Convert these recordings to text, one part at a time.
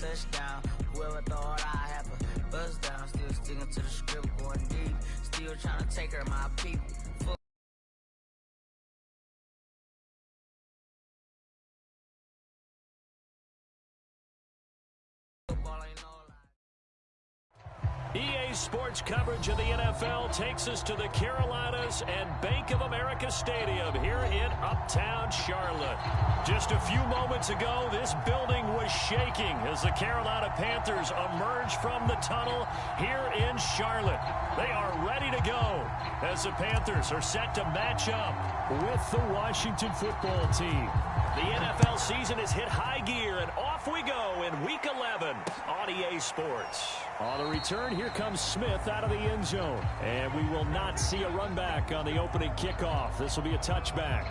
touchdown. Whoever thought I have a buzz down. Still sticking to the script, going deep. Still trying to take her, my people. EA Sports coverage of the NFL takes us to the Carolinas and Bank of America Stadium here in Uptown Charlotte. Just a few moments ago, this building was shaking as the Carolina Panthers emerge from the tunnel here in Charlotte. They are ready to go as the Panthers are set to match up with the Washington football team. The NFL season has hit high gear, and off we go in Week 11 on EA Sports. On the return, here comes Smith out of the end zone. And we will not see a run back on the opening kickoff. This will be a touchback.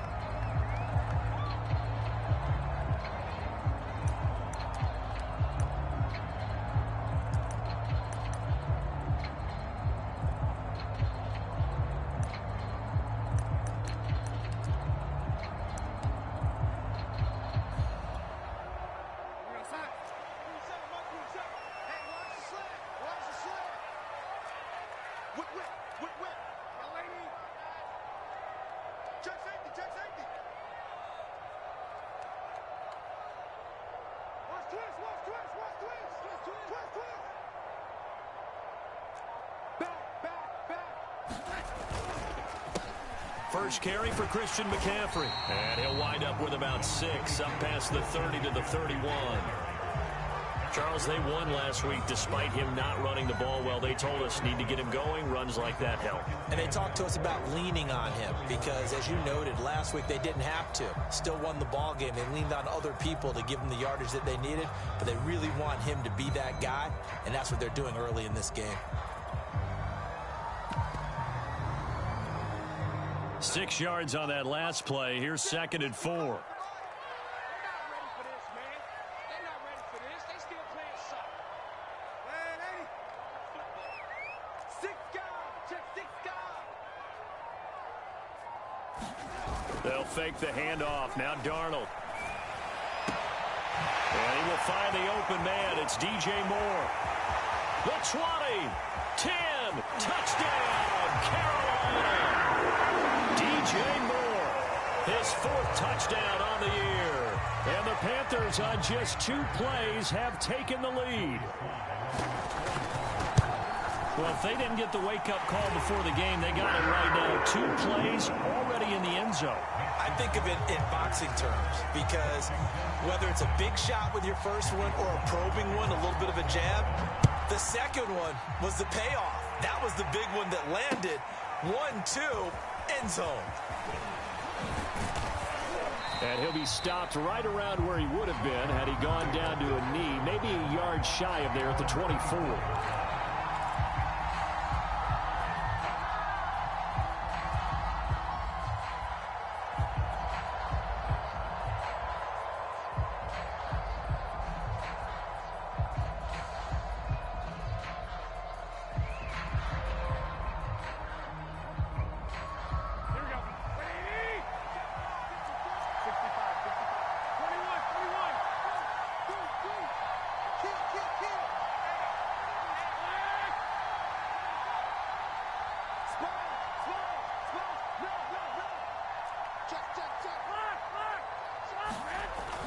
First carry for Christian McCaffrey. And he'll wind up with about 6, up past the 30 to the 31. Charles, they won last week despite him not running the ball well. They told us need to get him going. Runs like that help. And they talked to us about leaning on him because, as you noted, last week they didn't have to. Still won the ball game. They leaned on other people to give them the yardage that they needed, but they really want him to be that guy, and that's what they're doing early in this game. 6 yards on that last play. Here's 2nd and 4. They'll fake the handoff. Now Darnold. And he will find the open man. It's DJ Moore. The 20. 10. Touchdown, Carolina. DJ Moore, his 4th touchdown on the year. And the Panthers on just 2 plays have taken the lead. Well, if they didn't get the wake-up call before the game, they got it right now. 2 plays already in the end zone. I think of it in boxing terms because whether it's a big shot with your first one or a probing one, a little bit of a jab, the second one was the payoff. That was the big one that landed. 1-2, end zone. And he'll be stopped right around where he would have been had he gone down to a knee, maybe a yard shy of there at the 24.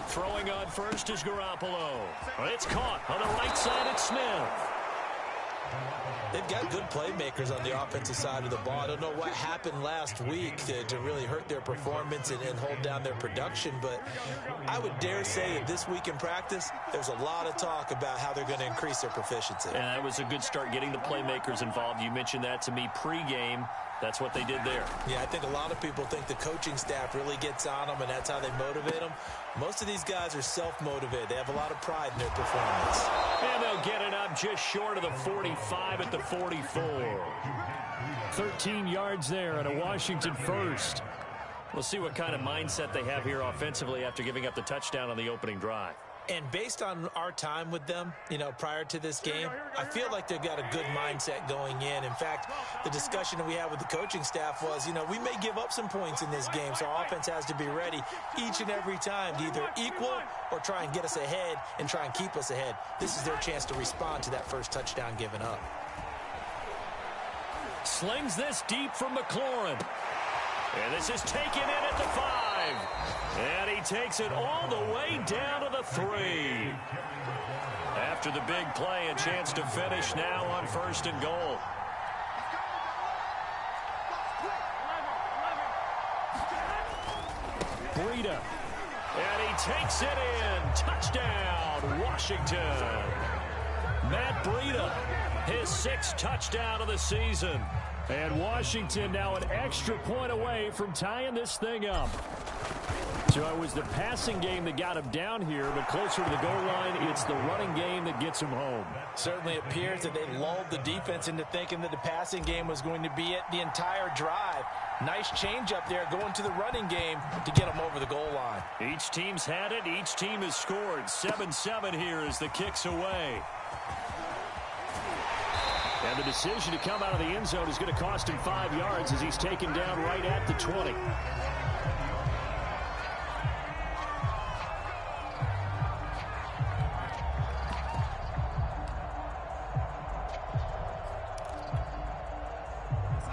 Throwing on first is Garoppolo. It's caught on the right side. It's Smith. They've got good playmakers on the offensive side of the ball. I don't know what happened last week to really hurt their performance and hold down their production, but I would dare say that this week in practice, there's a lot of talk about how they're going to increase their proficiency. And that was a good start getting the playmakers involved. You mentioned that to me pregame. That's what they did there. Yeah, I think a lot of people think the coaching staff really gets on them, and that's how they motivate them. Most of these guys are self-motivated. They have a lot of pride in their performance. And they'll get it up just short of the 45 at the 44. 13 yards there and a Washington first. We'll see what kind of mindset they have here offensively after giving up the touchdown on the opening drive. And based on our time with them, prior to this game, I feel like they've got a good mindset going in. In fact, the discussion that we had with the coaching staff was, we may give up some points in this game, so our offense has to be ready each and every time to either equal or try and get us ahead and try and keep us ahead. This is their chance to respond to that first touchdown given up. Slings this deep from McLaurin. And this is taken in at the 5. And he takes it all the way down to the 3. After the big play, a chance to finish now on 1st and goal. Breida. And he takes it in. Touchdown, Washington. Matt Breida, his 6th touchdown of the season. And Washington now an extra point away from tying this thing up. So it was the passing game that got him down here, but closer to the goal line, it's the running game that gets him home. Certainly appears that they lulled the defense into thinking that the passing game was going to be it the entire drive. Nice change up there going to the running game to get them over the goal line. Each team's had it. Each team has scored. 7-7 here as the kick's away. And the decision to come out of the end zone is going to cost him 5 yards as he's taken down right at the 20.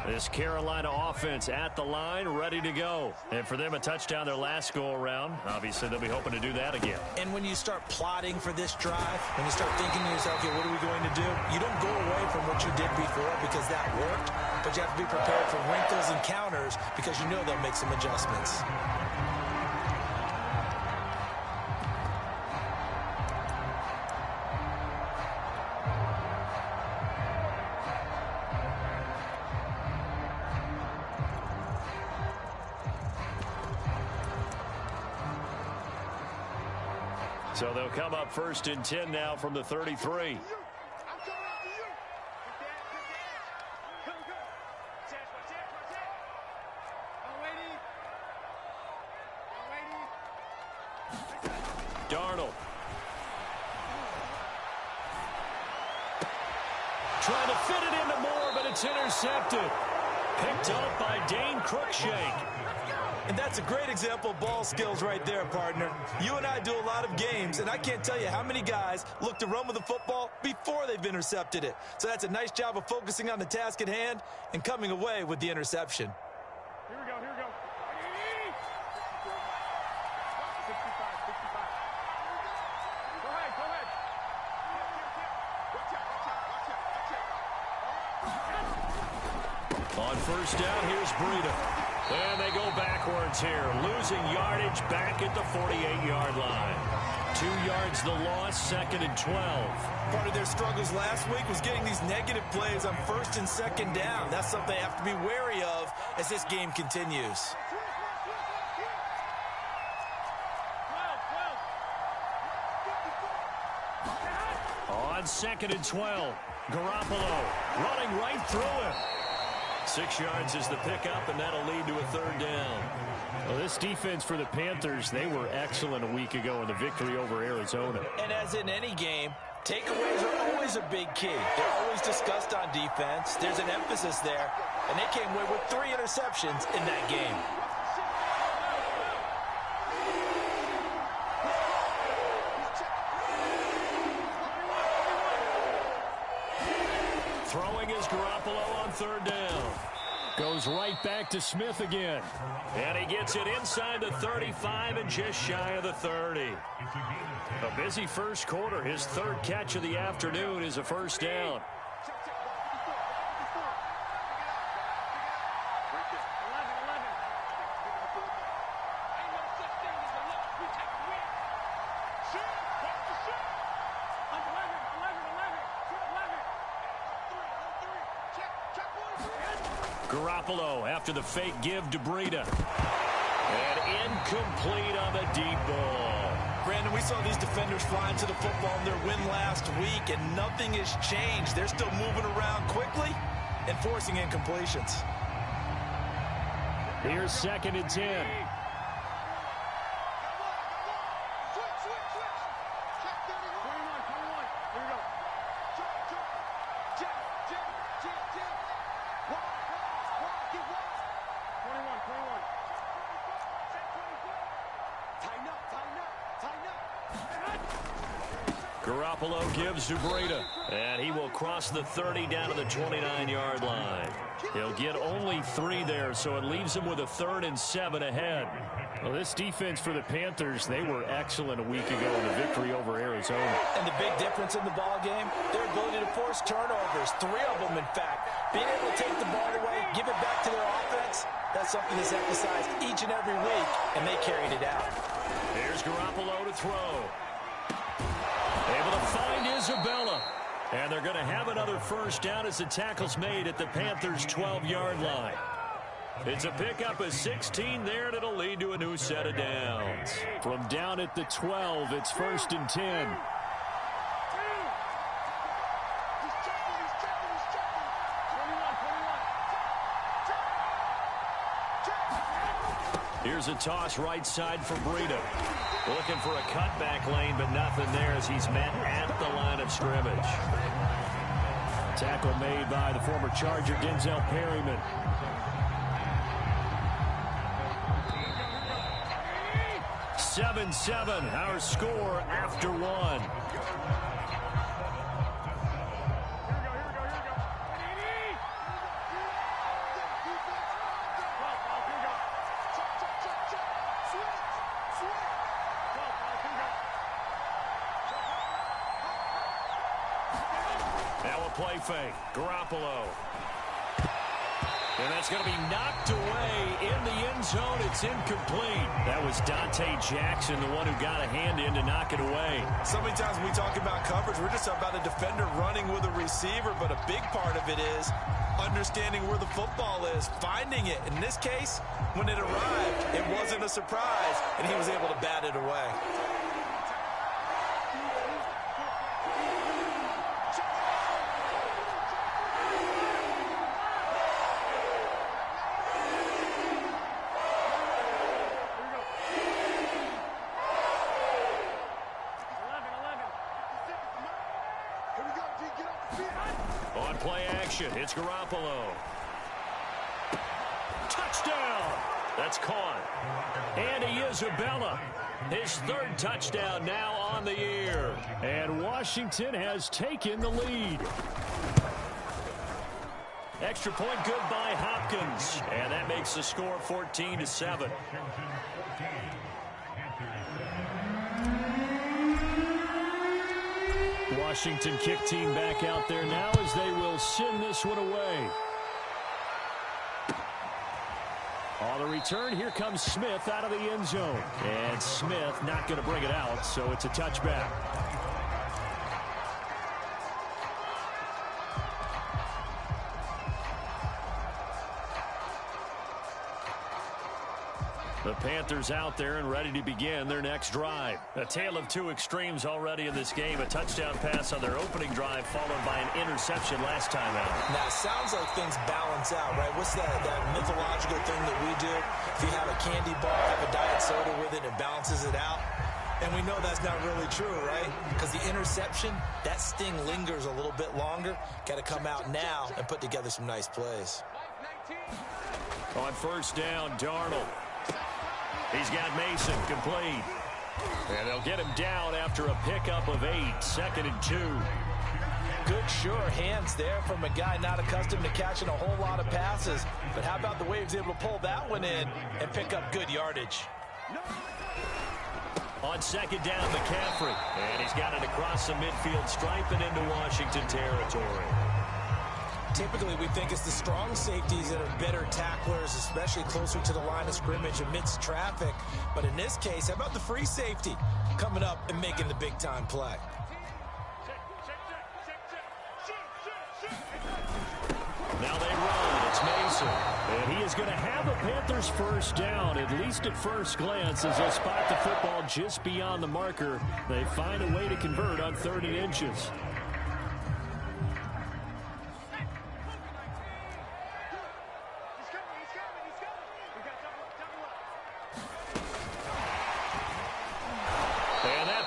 This Carolina offense at the line, ready to go. And for them, a touchdown their last go-around. Obviously, they'll be hoping to do that again. And when you start plotting for this drive, when you start thinking to yourself, okay, what are we going to do? You don't go away from what you did before because that worked, but you have to be prepared for wrinkles and counters because you know they'll make some adjustments. So they'll come up 1st and 10 now from the 33. Darnold. Trying to fit it into Moore, but it's intercepted. Picked up by Dane Cruikshank. And that's a great example of ball skills right there, partner. You and I do a lot of games, and I can't tell you how many guys look to run with the football before they've intercepted it. So that's a nice job of focusing on the task at hand and coming away with the interception. Here we go, here we go. 65. Go ahead. On 1st down, here's Breida. And they go backwards here, losing yardage back at the 48-yard line. 2 yards the loss, 2nd and 12. Part of their struggles last week was getting these negative plays on 1st and 2nd down. That's something they have to be wary of as this game continues. On 2nd and 12, Garoppolo running right through him. 6 yards is the pickup, and that'll lead to a 3rd down. Well, this defense for the Panthers, they were excellent a week ago in the victory over Arizona. And as in any game, takeaways are always a big key. They're always discussed on defense. There's an emphasis there, and they came away with 3 interceptions in that game. Throwing is Garoppolo on 3rd down. Goes right back to Smith again. And he gets it inside the 35 and just shy of the 30. A busy first quarter. His 3rd catch of the afternoon is a 1st down. Garoppolo after the fake give to Breida. And incomplete on the deep ball. Brandon, we saw these defenders flying to the football in their win last week, and nothing has changed. They're still moving around quickly and forcing incompletions. Here's 2nd and 10. Garoppolo gives to Breida, and he will cross the 30 down to the 29-yard line. He'll get only 3 there, so it leaves him with a 3rd and 7 ahead. Well, this defense for the Panthers, they were excellent a week ago in the victory over Arizona. And the big difference in the ball game, their ability to force turnovers, 3 of them, in fact. Being able to take the ball away, give it back to their offense, that's something that's emphasized each and every week, and they carried it out. Here's Garoppolo to throw. Able to find Isabella. And they're going to have another first down as the tackle's made at the Panthers' 12-yard line. It's a pickup of 16 there, and it'll lead to a new set of downs. From down at the 12, it's 1st and 10. Here's a toss right side for Breida. Looking for a cutback lane, but nothing there as he's met at the line of scrimmage. Tackle made by the former Charger, Denzel Perryman. Seven, our score after 1. Now a play fake. Garoppolo. And that's going to be knocked away in the end zone. It's incomplete. That was Dante Jackson, the one who got a hand in to knock it away. So many times when we talk about coverage, we're just about a defender running with a receiver, but a big part of it is understanding where the football is, finding it. In this case, when it arrived, it wasn't a surprise, and he was able to bat it away. On play action, it's Garoppolo. Touchdown! That's caught. Andy Isabella, his 3rd touchdown now on the year. And Washington has taken the lead. Extra point good by Hopkins. And that makes the score 14-7. Washington kick team back out there now as they will send this one away. On the return, here comes Smith out of the end zone. And Smith not going to bring it out, so it's a touchback. The Panthers out there and ready to begin their next drive. A tale of 2 extremes already in this game. A touchdown pass on their opening drive followed by an interception last time out. Now, it sounds like things balance out, right? What's that mythological thing that we do? If you have a candy bar, have a diet soda with it, it balances it out. And we know that's not really true, right? Because the interception, that sting lingers a little bit longer. Got to come out now and put together some nice plays. On first down, Darnold. He's got Mason complete. And they'll get him down after a pickup of 8, 2nd and 2. Good, sure hands there from a guy not accustomed to catching a whole lot of passes. But how about the way he was able to pull that one in and pick up good yardage? On 2nd down, McCaffrey. And he's got it across the midfield stripe and into Washington territory. Typically, we think it's the strong safeties that are better tacklers, especially closer to the line of scrimmage amidst traffic. But in this case, how about the free safety coming up and making the big-time play? Now they run. It's Mason. And he is going to have a Panthers first down, at least at first glance, as they spot the football just beyond the marker. They find a way to convert on 3rd and inches.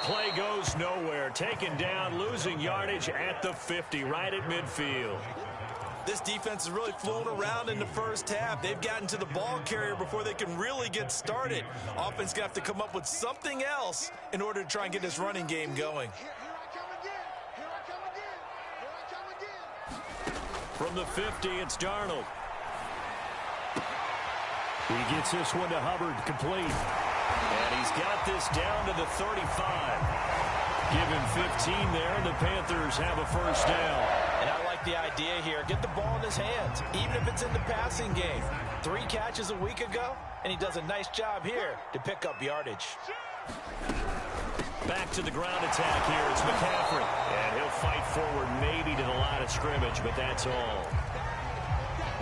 Play goes nowhere. Taken down, losing yardage at the 50, right at midfield. This defense is really flown around in the first half. They've gotten to the ball carrier before they can really get started. Offense going to have to come up with something else in order to try and get this running game going. From the 50, it's Darnold. He gets this one to Hubbard, complete. And he's got this down to the 35. Give him 15 there, and the Panthers have a first down. And I like the idea here. Get the ball in his hands, even if it's in the passing game. 3 catches a week ago, and he does a nice job here to pick up yardage. Back to the ground attack here. It's McCaffrey. And he'll fight forward maybe to the line of scrimmage, but that's all.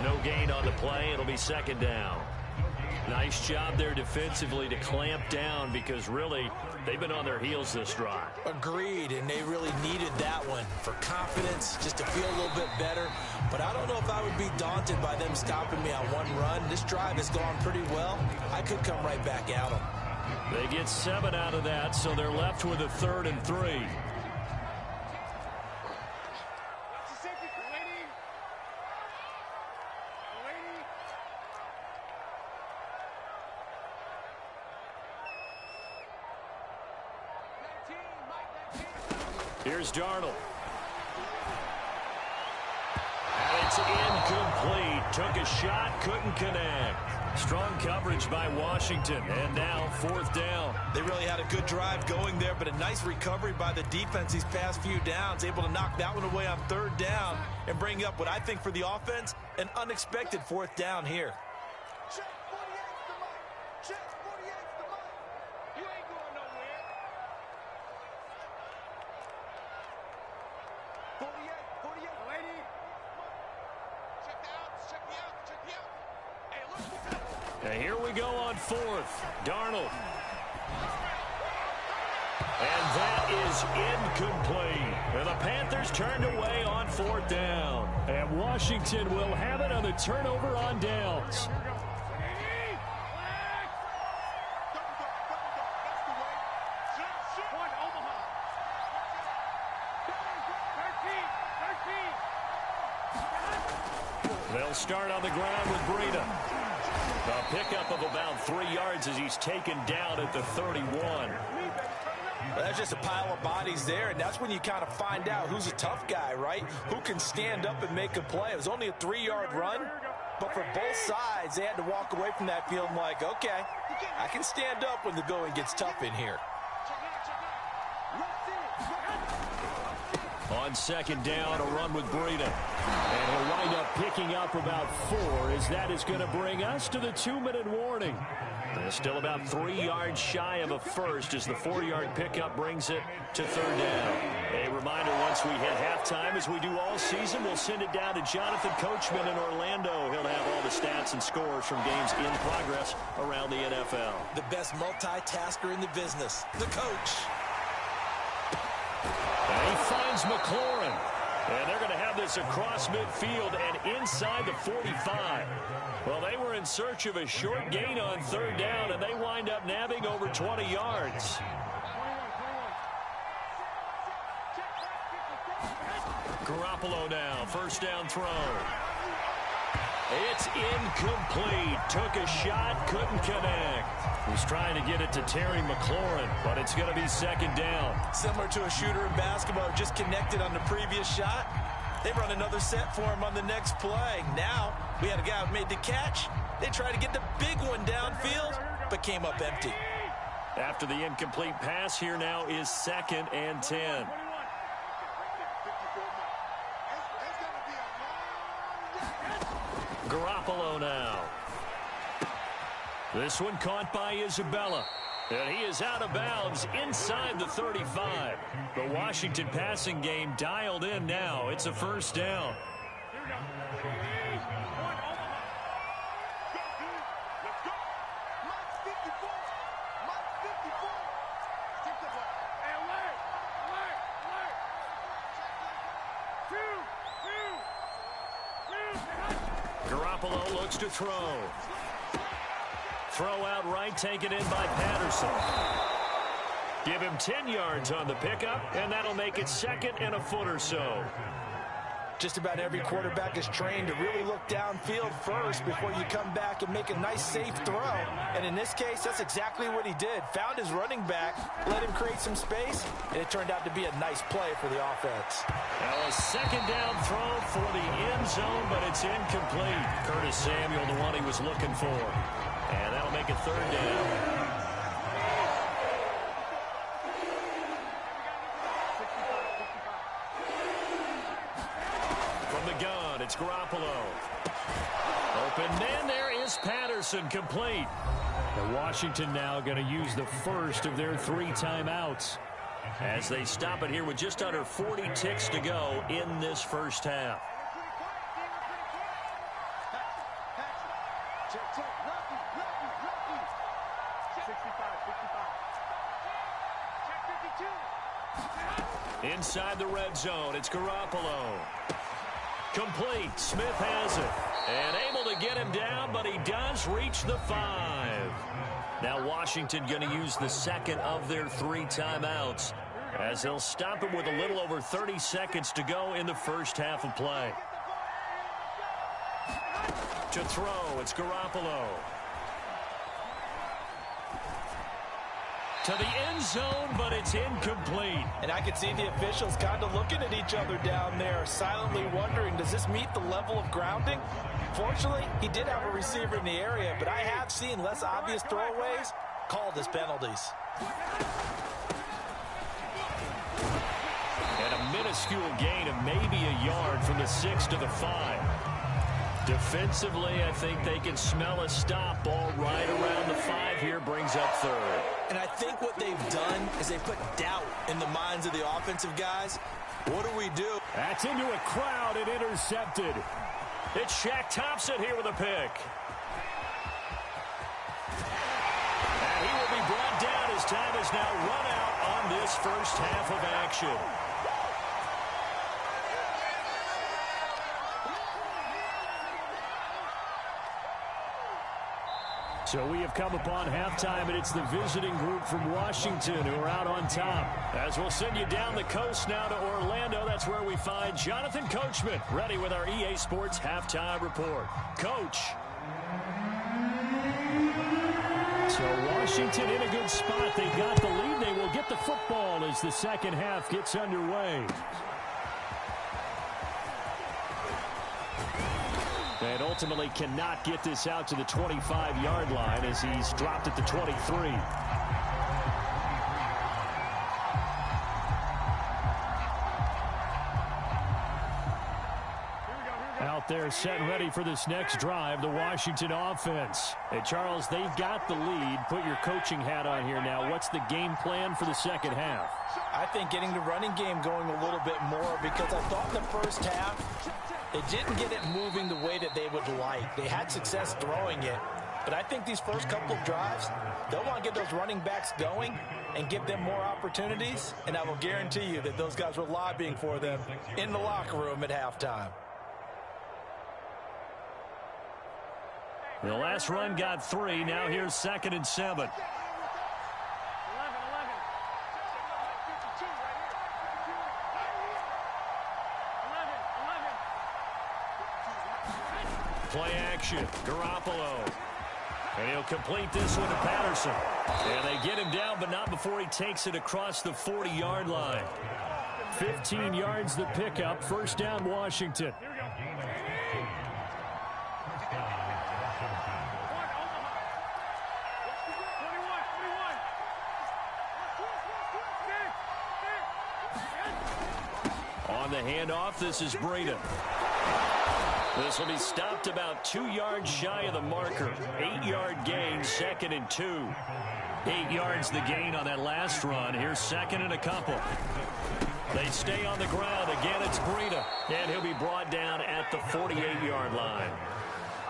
No gain on the play. It'll be second down. Nice job there defensively to clamp down because really they've been on their heels this drive. Agreed, and they really needed that one for confidence, just to feel a little bit better. But I don't know if I would be daunted by them stopping me on one run. This drive has gone pretty well. I could come right back at them. They get 7 out of that, so they're left with a 3rd and 3. Here's Darnold. And it's incomplete. Took a shot, couldn't connect. Strong coverage by Washington, and now 4th down. They really had a good drive going there, but a nice recovery by the defense these past few downs, able to knock that one away on 3rd down and bring up what I think for the offense, an unexpected 4th down here. Check 48's the mic. Check 48's the mic. You ain't going nowhere. 48, lady. Check the outs, check the outs, check the outs. Hey, look. And here we go on 4th. Darnold. And that is incomplete. And the Panthers turned away on 4th down. And Washington will have it on the turnover on downs. They'll start on the ground with Breida. A pickup of about 3 yards as he's taken down at the 31. Well, that's just a pile of bodies there, and that's when you kind of find out who's a tough guy, right? Who can stand up and make a play. It was only a 3-yard run, but for both sides, they had to walk away from that feeling like, okay, I can stand up when the going gets tough in here. On 2nd down, a run with Breida. And he'll wind up picking up about 4 as that is going to bring us to the 2-minute warning. They're still about 3 yards shy of a first as the 4-yard pickup brings it to 3rd down. A reminder, once we hit halftime, as we do all season, we'll send it down to Jonathan Coachman in Orlando. He'll have all the stats and scores from games in progress around the NFL. The best multitasker in the business, the coach. And he finds McLaurin. And they're going to have this across midfield and inside the 45. Well, they were in search of a short gain on 3rd down, and they wind up nabbing over 20 yards. Garoppolo now, 1st down throw. It's incomplete. Took a shot, couldn't connect. He's trying to get it to Terry McLaurin, but it's going to be 2nd down. Similar to a shooter in basketball, just connected on the previous shot. They run another set for him on the next play. Now, we had a guy who made the catch. They tried to get the big one downfield, but came up empty. After the incomplete pass, here now is 2nd and 10. Garoppolo now. This one caught by Isabella. And he is out of bounds inside the 35. The Washington passing game dialed in now. It's a 1st down. Garoppolo looks to throw. Throw out right, taken in by Patterson. Give him 10 yards on the pickup, and that'll make it 2nd and a foot or so. Just about every quarterback is trained to really look downfield first before you come back and make a nice, safe throw. And in this case, that's exactly what he did. Found his running back, let him create some space, and it turned out to be a nice play for the offense. Now a second down throw for the end zone, but it's incomplete. Curtis Samuel, the one he was looking for. And that'll make it third down. It's Garoppolo. Open man, there is Patterson, complete. And Washington now going to use the first of their 3 timeouts as they stop it here with just under 40 ticks to go in this first half. Inside the red zone, it's Garoppolo. Complete. Smith has it. And able to get him down, but he does reach the 5. Now Washington going to use the second of their 3 timeouts as they'll stop it with a little over 30 seconds to go in the first half of play. To throw, it's Garoppolo. To the end zone, but it's incomplete. And I could see the officials kind of looking at each other down there, silently wondering, does this meet the level of grounding? Fortunately, he did have a receiver in the area, but I have seen less obvious throwaways called as penalties. And a minuscule gain of maybe a yard from the 6 to the 5. Defensively, I think they can smell a stop. Ball right around the 5 here, brings up third. And I think what they've done is they put doubt in the minds of the offensive guys. What do we do? That's into a crowd and intercepted. It's Shaq Thompson here with a pick. And he will be brought down as time has now run out on this first half of action. So we have come upon halftime, and it's the visiting group from Washington who are out on top. As we'll send you down the coast now to Orlando, that's where we find Jonathan Coachman, ready with our EA Sports Halftime Report. Coach. So Washington in a good spot. They've got the lead. They will get the football as the second half gets underway. And ultimately cannot get this out to the 25-yard line as he's dropped at the 23. Out there set and ready for this next drive, the Washington offense. Hey, Charles, they've got the lead. Put your coaching hat on here now. What's the game plan for the second half? I think getting the running game going a little bit more, because I thought in the first half they didn't get it moving the way that they would like. They had success throwing it, but I think these first couple of drives, they'll want to get those running backs going and give them more opportunities, and I will guarantee you that those guys were lobbying for them in the locker room at halftime. The last run got 3. Now here's 2nd and 7. Play action, Garoppolo. And he'll complete this one to Patterson. And they get him down, but not before he takes it across the 40-yard line. 15 yards the pickup. First down, Washington. On the handoff, this is Breida. This will be stopped about 2 yards shy of the marker. 8-yard gain, 2nd and 2. 8 yards the gain on that last run. Here's 2nd and a couple. They stay on the ground. Again, it's Breida. And he'll be brought down at the 48-yard line.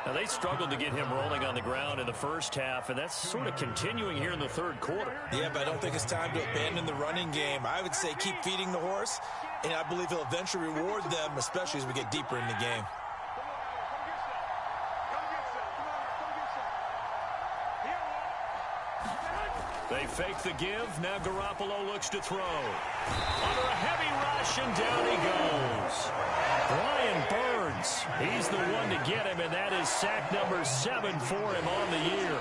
Now, they struggled to get him rolling on the ground in the first half, and that's sort of continuing here in the third quarter. Yeah, but I don't think it's time to abandon the running game. I would say keep feeding the horse, and I believe he'll eventually reward them, especially as we get deeper in the game. They fake the give. Now Garoppolo looks to throw. Under a heavy rush, and down he goes. Brian Burns, he's the one to get him, and that is sack number 7 for him on the year.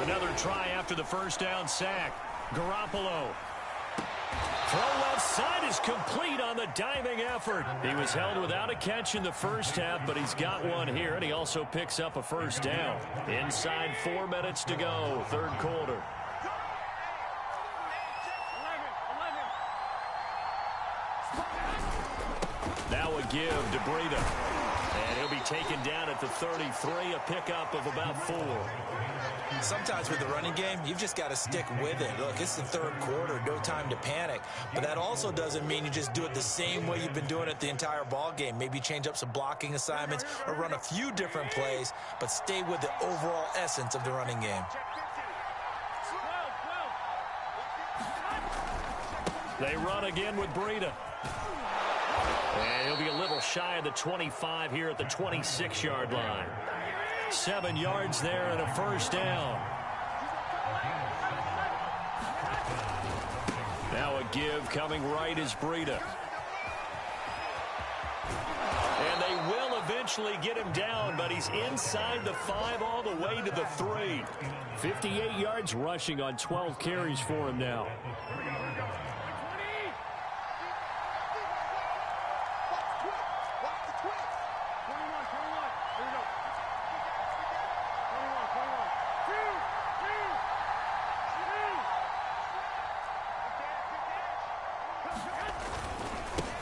Another try after the first down sack. Garoppolo. Throw left side is complete on the diving effort. He was held without a catch in the first half, but he's got one here, and he also picks up a first down. Inside 4 minutes to go, third quarter. Now a give to Breida. And he'll be taken down at the 33, a pickup of about 4. Sometimes with the running game, you've just got to stick with it. Look, it's the third quarter, no time to panic. But that also doesn't mean you just do it the same way you've been doing it the entire ball game. Maybe change up some blocking assignments or run a few different plays, but stay with the overall essence of the running game. They run again with Breida. And he'll be a little shy of the 25 here at the 26-yard line. 7 yards there and a first down. Now a give coming right is Breida. And they will eventually get him down, but he's inside the 5 all the way to the 3. 58 yards rushing on 12 carries for him now.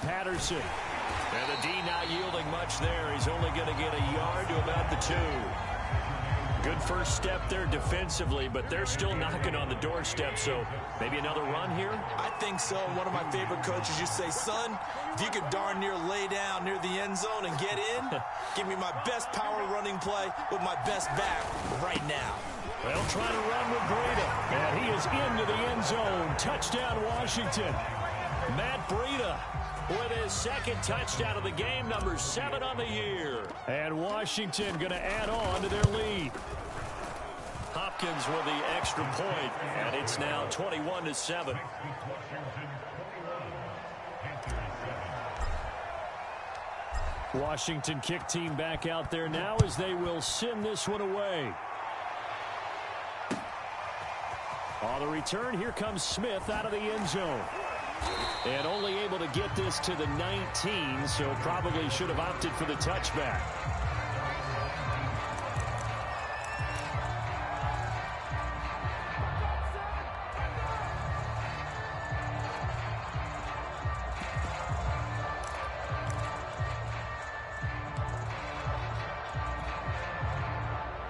Patterson. And the D not yielding much there. He's only going to get a yard to about the 2. Good first step there defensively, but they're still knocking on the doorstep, so maybe another run here? I think so. One of my favorite coaches used to say, son, if you could darn near lay down near the end zone and get in, give me my best power running play with my best back right now. They'll try to run with Breida, and he is into the end zone. Touchdown, Washington. Matt Breida with his second touchdown of the game, number 7 on the year. And Washington going to add on to their lead. Hopkins with the extra point, and it's now 21-7. Washington kick team back out there now as they will send this one away. On the return, here comes Smith out of the end zone. And only able to get this to the 19, so probably should have opted for the touchback.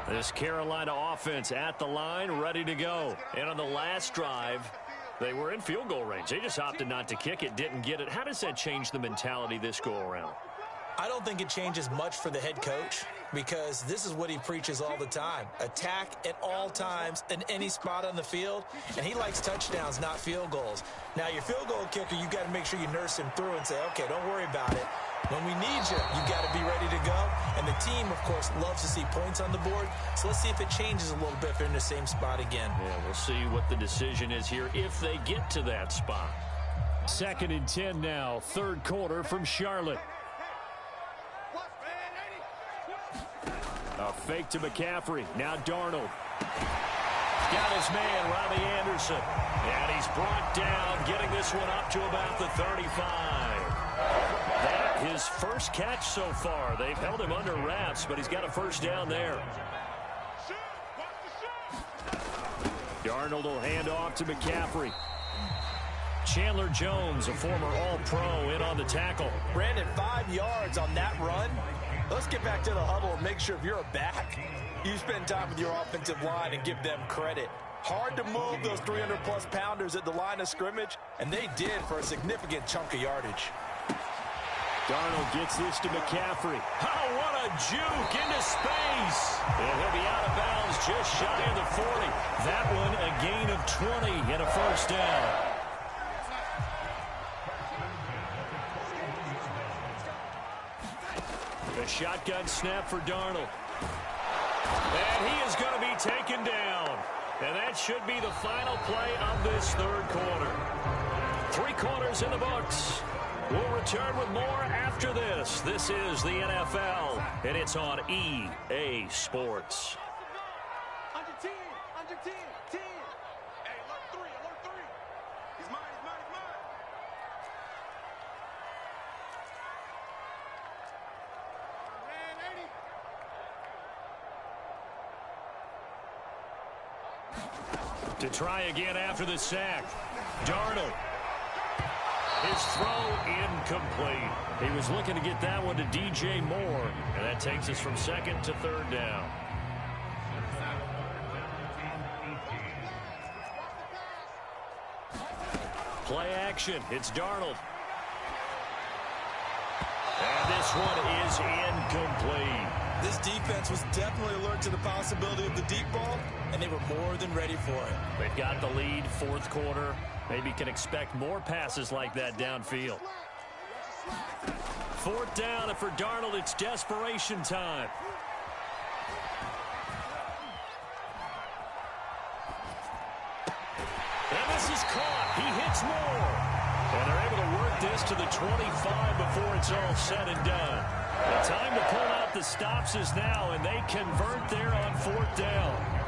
This Carolina offense at the line, ready to go. And on the last drive, they were in field goal range. They just opted not to kick it, didn't get it. How does that change the mentality this go-around? I don't think it changes much for the head coach because this is what he preaches all the time. Attack at all times in any spot on the field, and he likes touchdowns, not field goals. Now, your field goal kicker, you got to make sure you nurse him through and say, okay, don't worry about it. When we need you, you got to be ready to go. And the team, of course, loves to see points on the board. So let's see if it changes a little bit if they're in the same spot again. Yeah, we'll see what the decision is here if they get to that spot. 2nd and 10 now, third quarter from Charlotte. A fake to McCaffrey. Now Darnold. Got his man, Robbie Anderson. And he's brought down, getting this one up to about the 35. That his first catch so far. They've held him under wraps, but he's got a first down there. Darnold will hand off to McCaffrey. Chandler Jones, a former All-Pro, in on the tackle. Brandon, 5 yards on that run. Let's get back to the huddle and make sure if you're a back, you spend time with your offensive line and give them credit. Hard to move those 300-plus pounders at the line of scrimmage, and they did for a significant chunk of yardage. Darnold gets this to McCaffrey. Oh, what a juke into space. And he'll be out of bounds just shy of the 40. That one a gain of 20 and a first down. The shotgun snap for Darnold. And he is going to be taken down. And that should be the final play of this third quarter. 3 quarters in the books. We'll return with more after this. This is the NFL, and it's on EA Sports. Under 10, under 10, 10. Hey, alert 3, alert 3. He's mine, he's mine, he's mine. Man, 80. To try again after the sack. Darnold. His throw incomplete. He was looking to get that one to DJ Moore, and that takes us from second to third down. Play action. It's Darnold. And this one is incomplete. This defense was definitely alert to the possibility of the deep ball, and they were more than ready for it. They've got the lead, fourth quarter. Maybe can expect more passes like that downfield. Fourth down, and for Darnold, it's desperation time. And this is caught. He hits Moore. And they're able to work this to the 25 before it's all said and done. The time to pull out the stops is now, and they convert there on fourth down.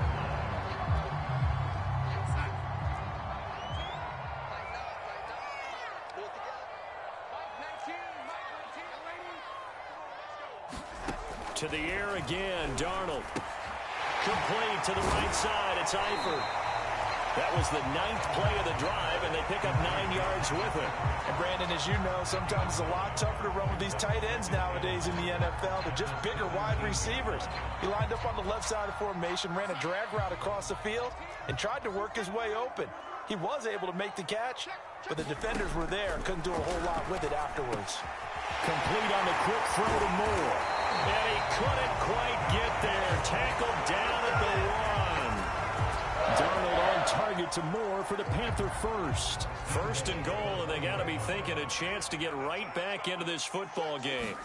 To the air again, Darnold. Complete to the right side. It's Eifert. That was the 9th play of the drive, and they pick up 9 yards with it. And Brandon, as you know, sometimes it's a lot tougher to run with these tight ends nowadays in the NFL. They're just bigger wide receivers. He lined up on the left side of the formation, ran a drag route across the field, and tried to work his way open. He was able to make the catch, but the defenders were there and couldn't do a whole lot with it afterwards. Complete on the quick throw to Moore. And he couldn't quite get there. Tackled down at the 1. Darnold on target to Moore for the Panther first. First and goal, and they got to be thinking a chance to get right back into this football game.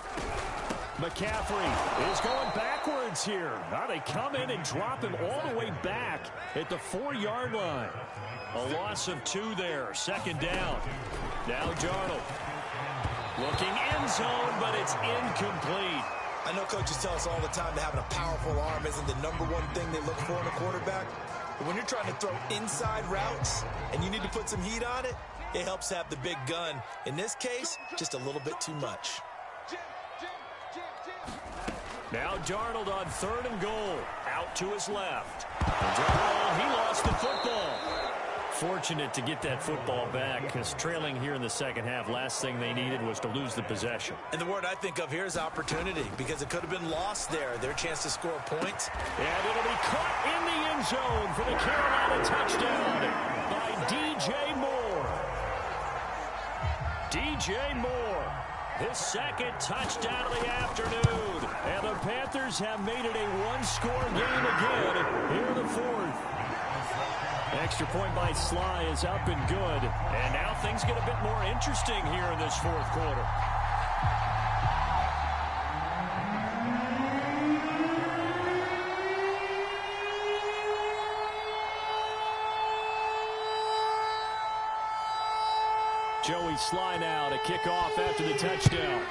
McCaffrey is going backwards here. Now they come in and drop him all the way back at the 4-yard line. A loss of 2 there. Second down. Now Darnold. Looking end zone, but it's incomplete. I know coaches tell us all the time that having a powerful arm isn't the number one thing they look for in a quarterback. But when you're trying to throw inside routes and you need to put some heat on it, it helps have the big gun. In this case, just a little bit too much. Now Darnold on third and goal. Out to his left. Darnold, he lost the football. Fortunate to get that football back, because trailing here in the second half, last thing they needed was to lose the possession. And the word I think of here is opportunity, because it could have been lost there. Their chance to score points. And it'll be caught in the end zone for the Carolina touchdown by DJ Moore. DJ Moore, his second touchdown of the afternoon. And the Panthers have made it a one-score game again here in the fourth. Extra point by Sly is up and good. And now things get a bit more interesting here in this fourth quarter. Joey Sly now to kick off after the touchdown.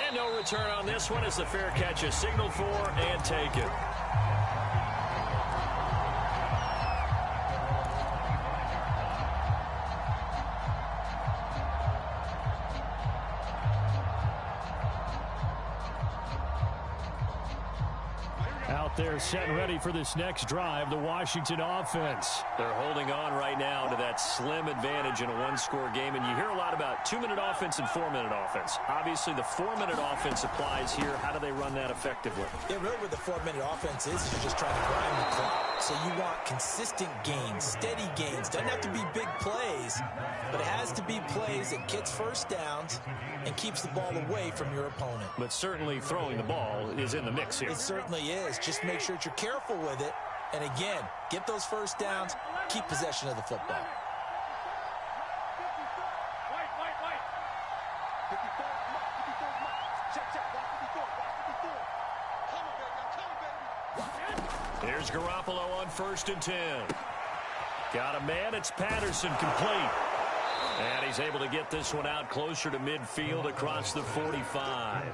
And no return on this one as the fair catch is signaled for and taken. They're set and ready for this next drive, the Washington offense. They're holding on right now to that slim advantage in a one-score game, and you hear a lot about 2-minute offense and 4-minute offense. Obviously, the 4-minute offense applies here. How do they run that effectively? Yeah, really what the 4-minute offense is you're just trying to grind the clock. So you want consistent gains, steady gains. Doesn't have to be big plays, but it has to be plays that gets first downs and keeps the ball away from your opponent. But certainly throwing the ball is in the mix here. It certainly is. Just make sure that you're careful with it. And again, get those first downs, keep possession of the football. Here's Garoppolo on 1st and 10. Got a man. It's Patterson, complete. And he's able to get this one out closer to midfield across the 45.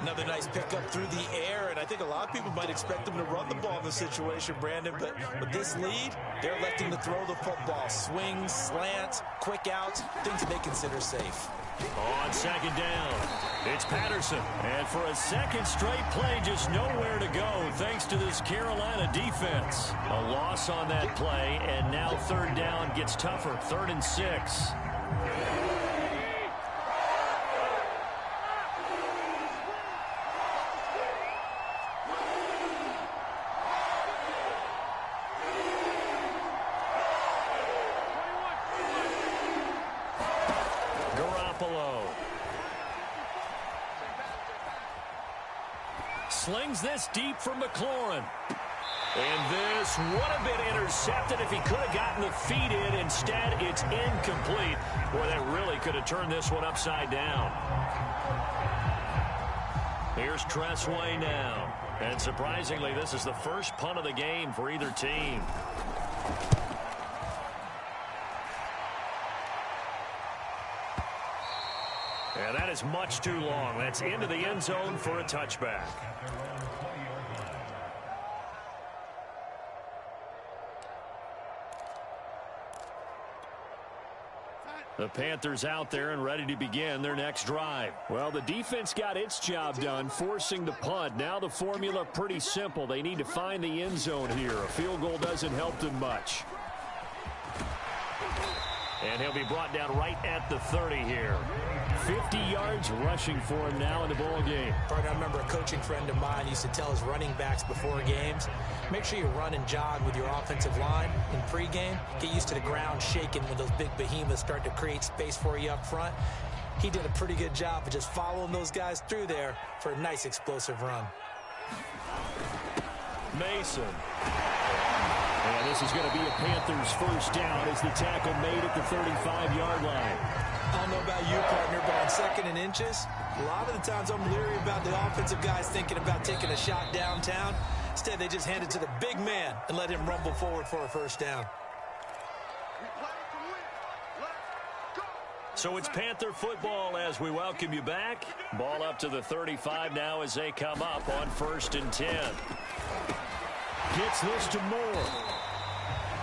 Another nice pickup through the air, and I think a lot of people might expect them to run the ball in this situation, Brandon, but with this lead, they're electing to throw the football. Swings, slants, quick outs, things they consider safe. On second down, it's Patterson. And for a second straight play, just nowhere to go thanks to this Carolina defense. A loss on that play, and now third down gets tougher. 3rd and 6. Slings this deep for McLaurin. And this would have been intercepted if he could have gotten the feet in. Instead, it's incomplete. Boy, that really could have turned this one upside down. Here's Tressway now. And surprisingly, this is the first punt of the game for either team. And that is much too long. That's into the end zone for a touchback. The Panthers out there and ready to begin their next drive. Well, the defense got its job done, forcing the punt. Now the formula pretty simple. They need to find the end zone here. A field goal doesn't help them much. And he'll be brought down right at the 30 here. 50 yards rushing for him now in the ball game. I remember a coaching friend of mine used to tell his running backs before games, make sure you run and jog with your offensive line in pregame. Get used to the ground shaking when those big behemoths start to create space for you up front. He did a pretty good job of just following those guys through there for a nice explosive run. Mason. And this is going to be a Panthers first down as the tackle made at the 35-yard line. I don't know about you, partner, but on 2nd and inches, a lot of the times I'm leery about the offensive guys thinking about taking a shot downtown. Instead, they just hand it to the big man and let him rumble forward for a first down. So it's Panther football as we welcome you back. Ball up to the 35 now as they come up on 1st and 10. Gets this to Moore.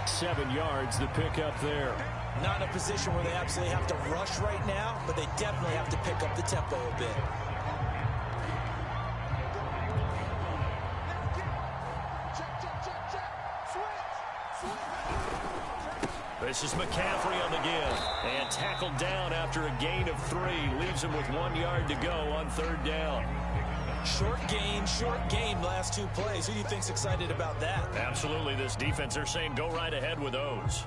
7 yards, the pickup there. Not in a position where they absolutely have to rush right now, but they definitely have to pick up the tempo a bit. This is McCaffrey on the give. And tackled down after a gain of 3. Leaves him with 1 yard to go on 3rd down. Short gain last 2 plays. Who do you think's excited about that? Absolutely. This defense, they're saying go right ahead with those.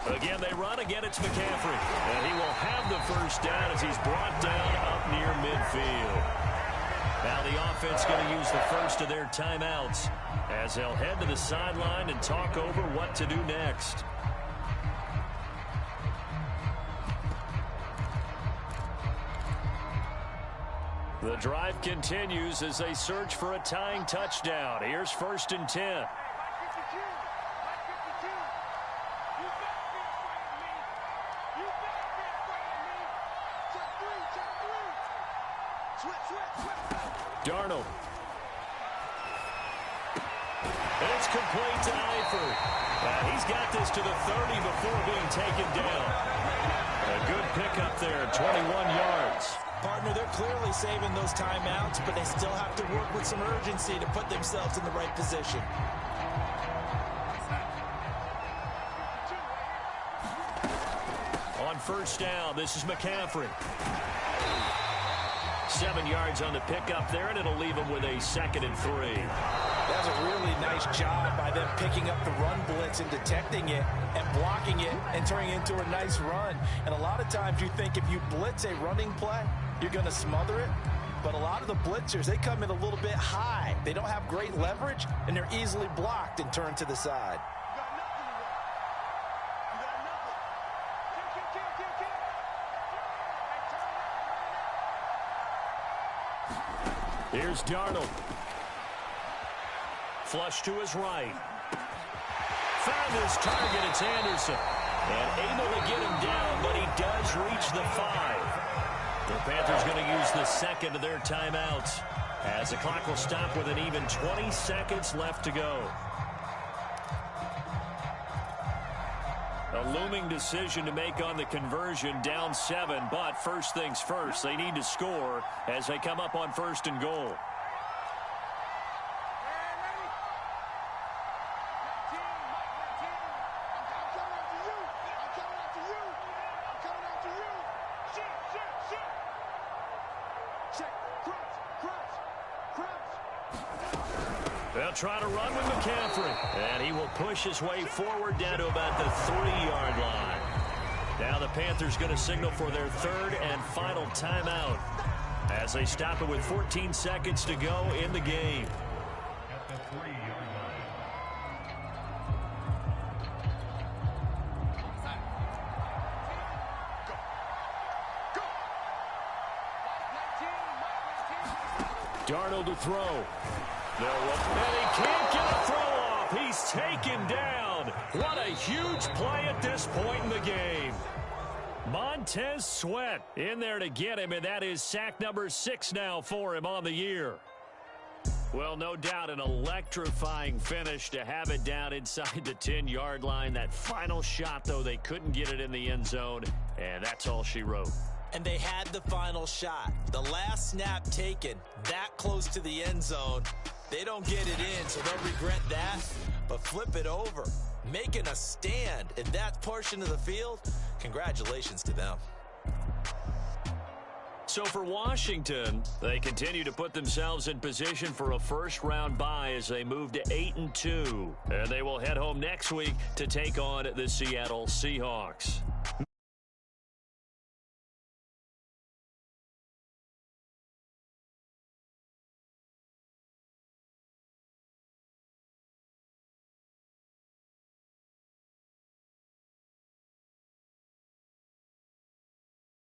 Again, they run. Again, it's McCaffrey. And he will have the first down as he's brought down up near midfield. Now the offense going to use the first of their timeouts as they'll head to the sideline and talk over what to do next. The drive continues as they search for a tying touchdown. Here's 1st and 10. Darnold. It's complete to Eifert. He's got this to the 30 before being taken down. A good pickup there, 21 yards. Partner, they're clearly saving those timeouts, but they still have to work with some urgency to put themselves in the right position. On 1st down, this is McCaffrey. 7 yards on the pickup there, and it'll leave him with a 2nd and 3. That was a really nice job by them picking up the run blitz and detecting it and blocking it and turning it into a nice run. And a lot of times you think if you blitz a running play, you're going to smother it. But a lot of the blitzers, they come in a little bit high. They don't have great leverage, and they're easily blocked and turned to the side. Here's Darnold. Flush to his right. Found his target. It's Anderson. And able to get him down, but he does reach the 5. The Panthers going to use the second of their timeouts, as the clock will stop with an even 20 seconds left to go. A looming decision to make on the conversion, down 7, but first things first, they need to score as they come up on 1st and goal. They'll try to run with McCaffrey, and he will push his way forward down to about the 3-yard line. Now the Panthers going to signal for their 3rd and final timeout as they stop it with 14 seconds to go in the game. At the 3-yard line. Darnold to throw. And he can't get a throw off. He's taken down. What a huge play at this point in the game. Montez Sweat in there to get him, and that is sack number 6 now for him on the year. Well, no doubt an electrifying finish to have it down inside the 10-yard line. That final shot, though, they couldn't get it in the end zone, and that's all she wrote. And they had the final shot. The last snap taken that close to the end zone. They don't get it in, so they'll regret that. But flip it over, making a stand in that portion of the field. Congratulations to them. So for Washington, they continue to put themselves in position for a first-round bye as they move to 8-2. And they will head home next week to take on the Seattle Seahawks.